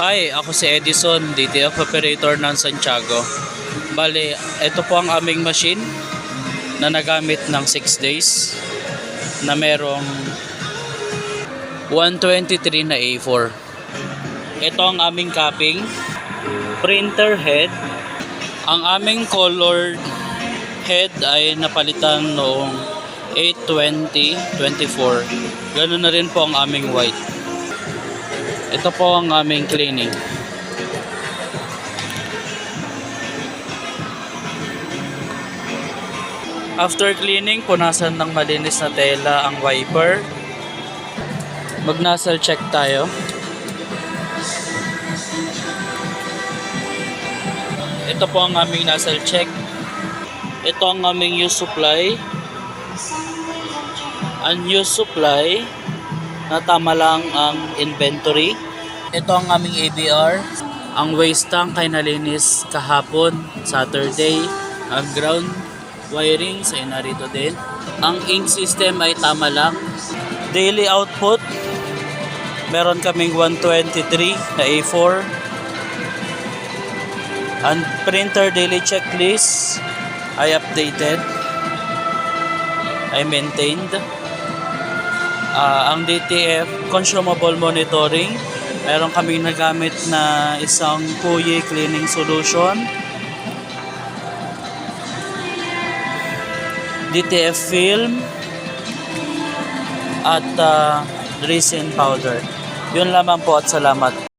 Hi, ako si Edison, DTF operator ng Santiago. Bale, ito po ang aming machine na nagamit ng 6 days na merong 123 na A4. Ito ang aming capping, printer head. Ang aming colored head ay napalitan noong 8/20/24. Ganun na rin po ang aming white. Ito po ang aming cleaning. After cleaning, punasan ng malinis na tela ang wiper. Mag-nozzle check tayo. Ito po ang aming nozzle check. Ito ang aming use supply. Unused supply na tama lang ang inventory. Ito ang aming ABR. Ang waste tank ay nalinis kahapon, Saturday. Ang ground wirings ay narito din. Ang ink system ay tama lang. Daily output, meron kaming 123 na A4. Ang printer daily checklist ay updated, ay maintained. Ang DTF consumable monitoring, meron kaming nagamit na isang Puyi cleaning solution, DTF film, at resin powder. Yun lamang po at salamat.